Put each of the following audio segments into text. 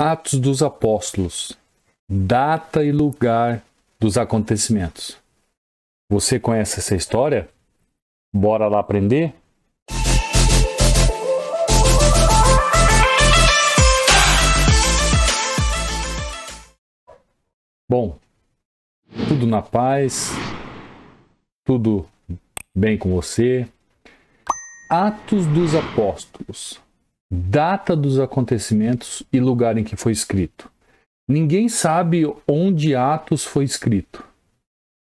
Atos dos Apóstolos, data e lugar dos acontecimentos. Você conhece essa história? Bora lá aprender? Bom, tudo na paz, tudo bem com você. Atos dos Apóstolos, data dos acontecimentos e lugar em que foi escrito. Ninguém sabe onde Atos foi escrito.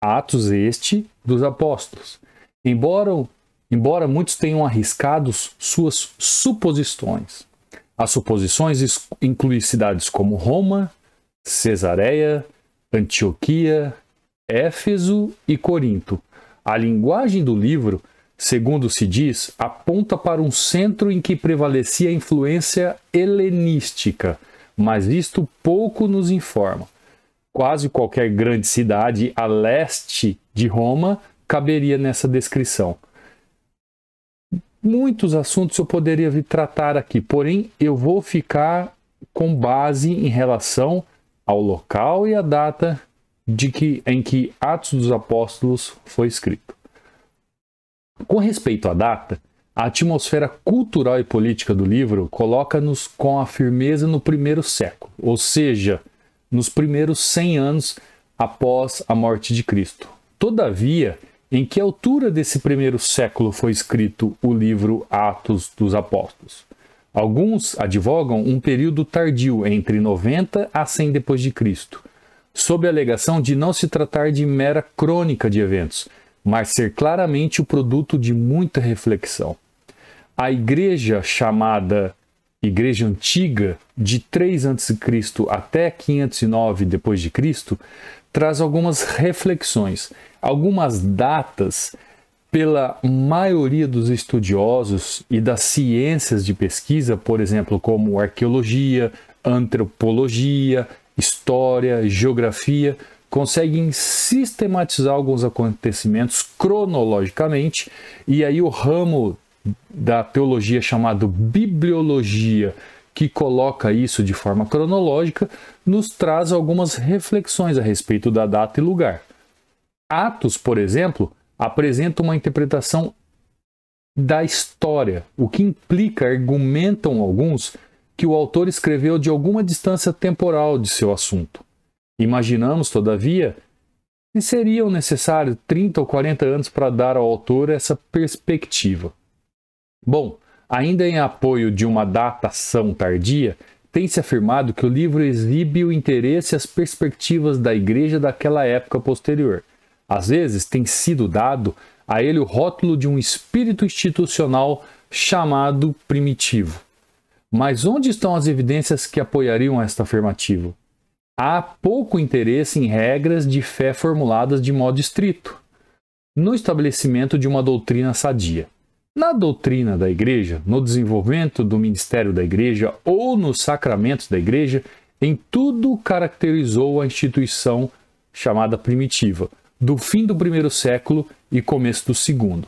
Atos este dos Apóstolos. Embora muitos tenham arriscado suas suposições. As suposições incluem cidades como Roma, Cesareia, Antioquia, Éfeso e Corinto. A linguagem do livro, segundo se diz, aponta para um centro em que prevalecia a influência helenística, mas isto pouco nos informa. Quase qualquer grande cidade a leste de Roma caberia nessa descrição. Muitos assuntos eu poderia vir tratar aqui, porém eu vou ficar com base em relação ao local e a data em que Atos dos Apóstolos foi escrito. Com respeito à data, a atmosfera cultural e política do livro coloca-nos com a firmeza no primeiro século, ou seja, nos primeiros 100 anos após a morte de Cristo. Todavia, em que altura desse primeiro século foi escrito o livro Atos dos Apóstolos? Alguns advogam um período tardio, entre 90 a 100 depois de Cristo, sob a alegação de não se tratar de mera crônica de eventos, mas ser claramente o produto de muita reflexão. A igreja chamada Igreja Antiga, de 3 a.C. até 509 d.C., traz algumas reflexões, algumas datas pela maioria dos estudiosos e das ciências de pesquisa, por exemplo, como arqueologia, antropologia, história, geografia, conseguem sistematizar alguns acontecimentos cronologicamente, e aí o ramo da teologia chamado bibliologia, que coloca isso de forma cronológica, nos traz algumas reflexões a respeito da data e lugar. Atos, por exemplo, apresenta uma interpretação da história, o que implica, argumentam alguns, que o autor escreveu de alguma distância temporal de seu assunto. Imaginamos, todavia, que seriam necessários 30 ou 40 anos para dar ao autor essa perspectiva. Bom, ainda em apoio de uma datação tardia, tem-se afirmado que o livro exibe o interesse e as perspectivas da igreja daquela época posterior. Às vezes tem sido dado a ele o rótulo de um espírito institucional chamado primitivo. Mas onde estão as evidências que apoiariam esta afirmativa? Há pouco interesse em regras de fé formuladas de modo estrito, no estabelecimento de uma doutrina sadia. Na doutrina da igreja, no desenvolvimento do ministério da igreja ou nos sacramentos da igreja, em tudo caracterizou a instituição chamada primitiva, do fim do primeiro século e começo do segundo.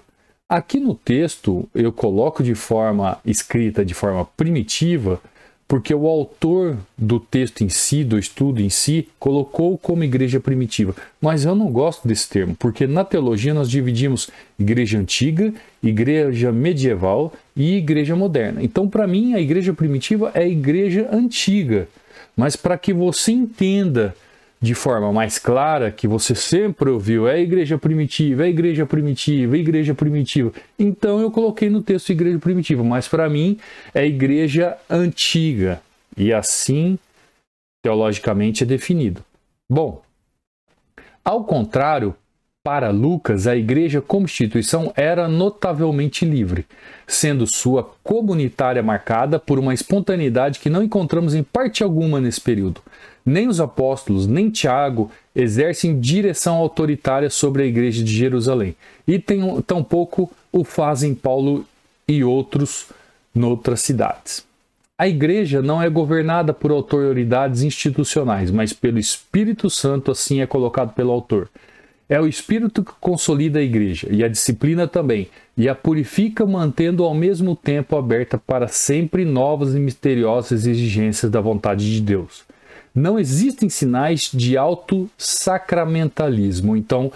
Aqui no texto eu coloco de forma escrita, de forma primitiva, porque o autor do texto em si, do estudo em si, colocou como igreja primitiva. Mas eu não gosto desse termo, porque na teologia nós dividimos igreja antiga, igreja medieval e igreja moderna. Então, para mim, a igreja primitiva é a igreja antiga. Mas para que você entenda de forma mais clara, que você sempre ouviu, é a igreja primitiva, é a igreja primitiva, é a igreja primitiva. Então eu coloquei no texto igreja primitiva, mas para mim é a igreja antiga. E assim, teologicamente, é definido. Bom, ao contrário, para Lucas, a igreja como instituição era notavelmente livre, sendo sua comunitária marcada por uma espontaneidade que não encontramos em parte alguma nesse período. Nem os apóstolos, nem Tiago exercem direção autoritária sobre a igreja de Jerusalém. E tampouco o fazem Paulo e outros noutras cidades. A igreja não é governada por autoridades institucionais, mas pelo Espírito Santo, assim é colocado pelo autor. É o Espírito que consolida a igreja, e a disciplina também, e a purifica, mantendo ao mesmo tempo aberta para sempre novas e misteriosas exigências da vontade de Deus. Não existem sinais de autossacramentalismo. Então,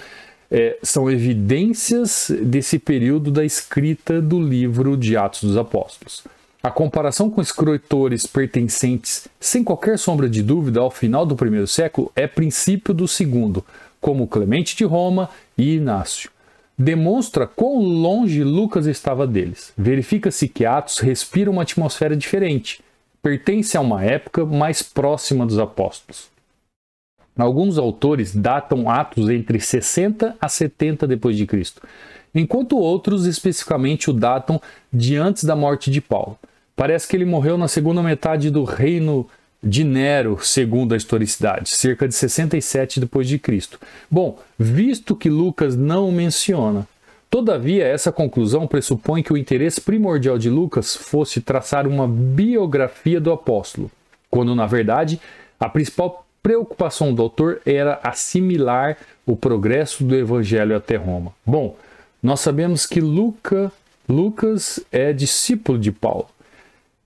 são evidências desse período da escrita do livro de Atos dos Apóstolos. A comparação com escritores pertencentes, sem qualquer sombra de dúvida, ao final do primeiro século, é princípio do segundo, como Clemente de Roma e Inácio. Demonstra quão longe Lucas estava deles. Verifica-se que Atos respira uma atmosfera diferente. Pertence a uma época mais próxima dos apóstolos. Alguns autores datam Atos entre 60 a 70 d.C., enquanto outros especificamente o datam de antes da morte de Paulo. Parece que ele morreu na segunda metade do reino de Nero, segundo a historicidade, cerca de 67 d.C. Bom, visto que Lucas não o menciona, todavia essa conclusão pressupõe que o interesse primordial de Lucas fosse traçar uma biografia do apóstolo, quando na verdade a principal preocupação do autor era assimilar o progresso do evangelho até Roma. Bom, nós sabemos que Lucas é discípulo de Paulo.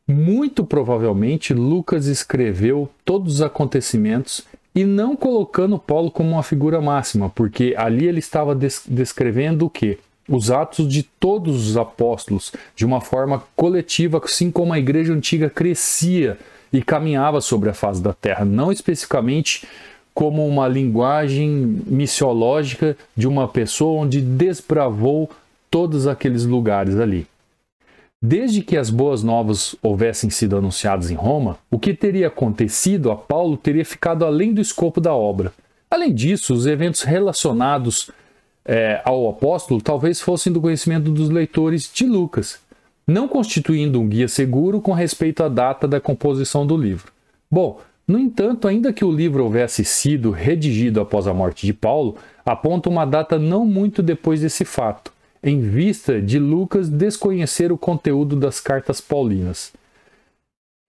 Muito provavelmente Lucas escreveu todos os acontecimentos e não colocando Paulo como uma figura máxima, porque ali ele estava descrevendo o quê? Os atos de todos os apóstolos, de uma forma coletiva, assim como a igreja antiga crescia e caminhava sobre a face da terra, não especificamente como uma linguagem missiológica de uma pessoa onde desbravou todos aqueles lugares ali. Desde que as boas novas houvessem sido anunciadas em Roma, o que teria acontecido a Paulo teria ficado além do escopo da obra. Além disso, os eventos relacionados ao apóstolo talvez fossem do conhecimento dos leitores de Lucas, não constituindo um guia seguro com respeito à data da composição do livro. Bom, no entanto, ainda que o livro houvesse sido redigido após a morte de Paulo, aponta uma data não muito depois desse fato, em vista de Lucas desconhecer o conteúdo das cartas paulinas.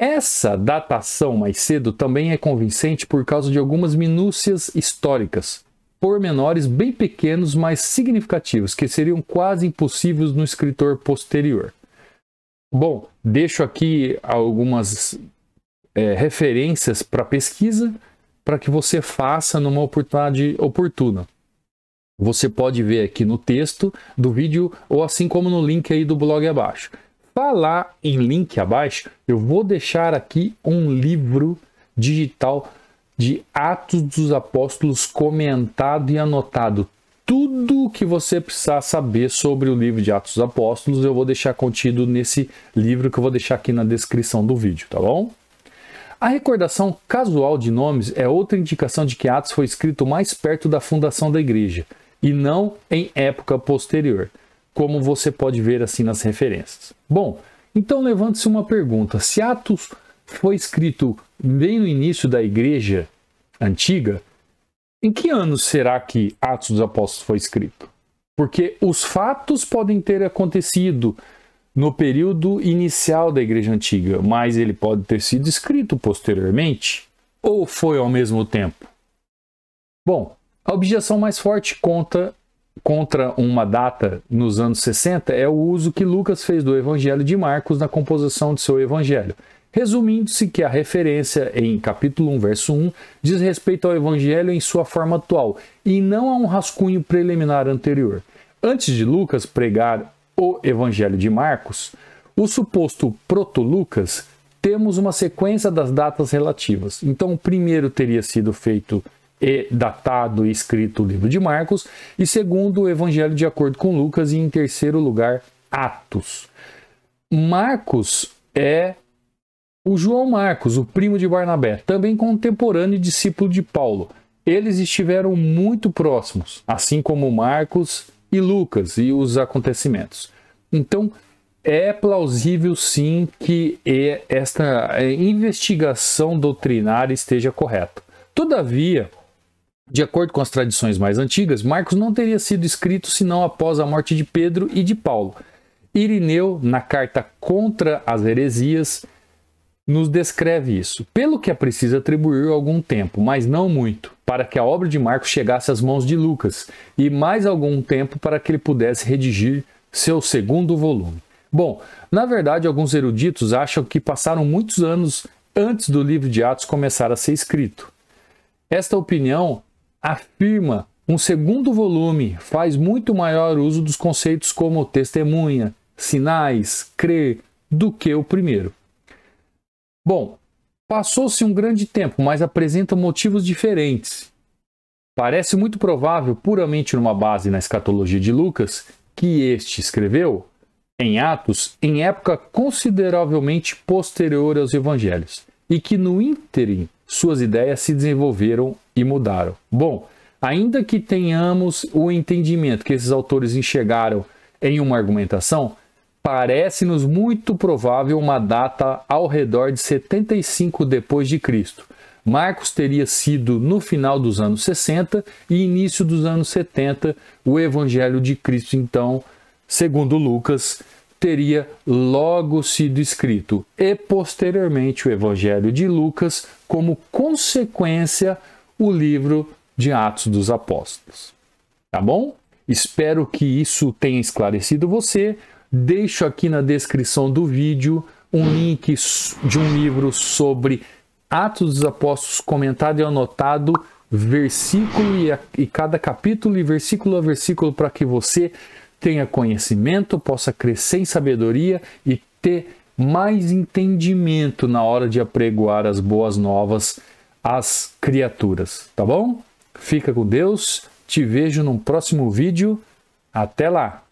Essa datação mais cedo também é convincente por causa de algumas minúcias históricas, pormenores bem pequenos, mas significativos, que seriam quase impossíveis no escritor posterior. Bom, deixo aqui algumas referências para pesquisa para que você faça numa oportunidade oportuna. Você pode ver aqui no texto do vídeo ou assim como no link aí do blog abaixo. Falar em link abaixo, eu vou deixar aqui um livro digital de Atos dos Apóstolos comentado e anotado. Tudo o que você precisar saber sobre o livro de Atos dos Apóstolos eu vou deixar contido nesse livro que eu vou deixar aqui na descrição do vídeo, tá bom? A recordação casual de nomes é outra indicação de que Atos foi escrito mais perto da fundação da igreja e não em época posterior, como você pode ver assim nas referências. Bom, então levanta-se uma pergunta: se Atos foi escrito bem no início da igreja antiga, em que ano será que Atos dos Apóstolos foi escrito? Porque os fatos podem ter acontecido no período inicial da igreja antiga, mas ele pode ter sido escrito posteriormente, ou foi ao mesmo tempo? Bom, a objeção mais forte contra uma data nos anos 60 é o uso que Lucas fez do Evangelho de Marcos na composição de seu Evangelho, resumindo-se que a referência em capítulo 1, verso 1, diz respeito ao Evangelho em sua forma atual, e não a um rascunho preliminar anterior. Antes de Lucas pregar o Evangelho de Marcos, o suposto proto-Lucas, temos uma sequência das datas relativas. Então, o primeiro teria sido feito e datado e escrito o livro de Marcos, e segundo, o Evangelho de acordo com Lucas, e em terceiro lugar, Atos. Marcos é o João Marcos, o primo de Barnabé, também contemporâneo e discípulo de Paulo. Eles estiveram muito próximos, assim como Marcos e Lucas e os acontecimentos. Então, é plausível sim que esta investigação doutrinária esteja correta. Todavia, de acordo com as tradições mais antigas, Marcos não teria sido escrito senão após a morte de Pedro e de Paulo. Irineu, na carta contra as heresias, nos descreve isso, pelo que é preciso atribuir algum tempo, mas não muito. para que a obra de Marcos chegasse às mãos de Lucas e mais algum tempo para que ele pudesse redigir seu segundo volume. Bom, na verdade, alguns eruditos acham que passaram muitos anos antes do livro de Atos começar a ser escrito. Esta opinião afirma um segundo volume faz muito maior uso dos conceitos como testemunha, sinais, crer, do que o primeiro. Bom, passou-se um grande tempo, mas apresenta motivos diferentes. Parece muito provável, puramente numa base na escatologia de Lucas, que este escreveu em Atos em época consideravelmente posterior aos evangelhos, e que no ínterim suas ideias se desenvolveram e mudaram. Bom, ainda que tenhamos o entendimento que esses autores enxergaram em uma argumentação, parece-nos muito provável uma data ao redor de 75 depois de Cristo. Marcos teria sido no final dos anos 60 e início dos anos 70, o Evangelho de Cristo, então, segundo Lucas, teria logo sido escrito, e posteriormente o Evangelho de Lucas, como consequência, o livro de Atos dos Apóstolos. Tá bom? Espero que isso tenha esclarecido você. Deixo aqui na descrição do vídeo um link de um livro sobre Atos dos Apóstolos, comentado e anotado, versículo e cada capítulo e versículo a versículo, para que você tenha conhecimento, possa crescer em sabedoria e ter mais entendimento na hora de apregoar as boas novas às criaturas, tá bom? Fica com Deus, te vejo num próximo vídeo, até lá!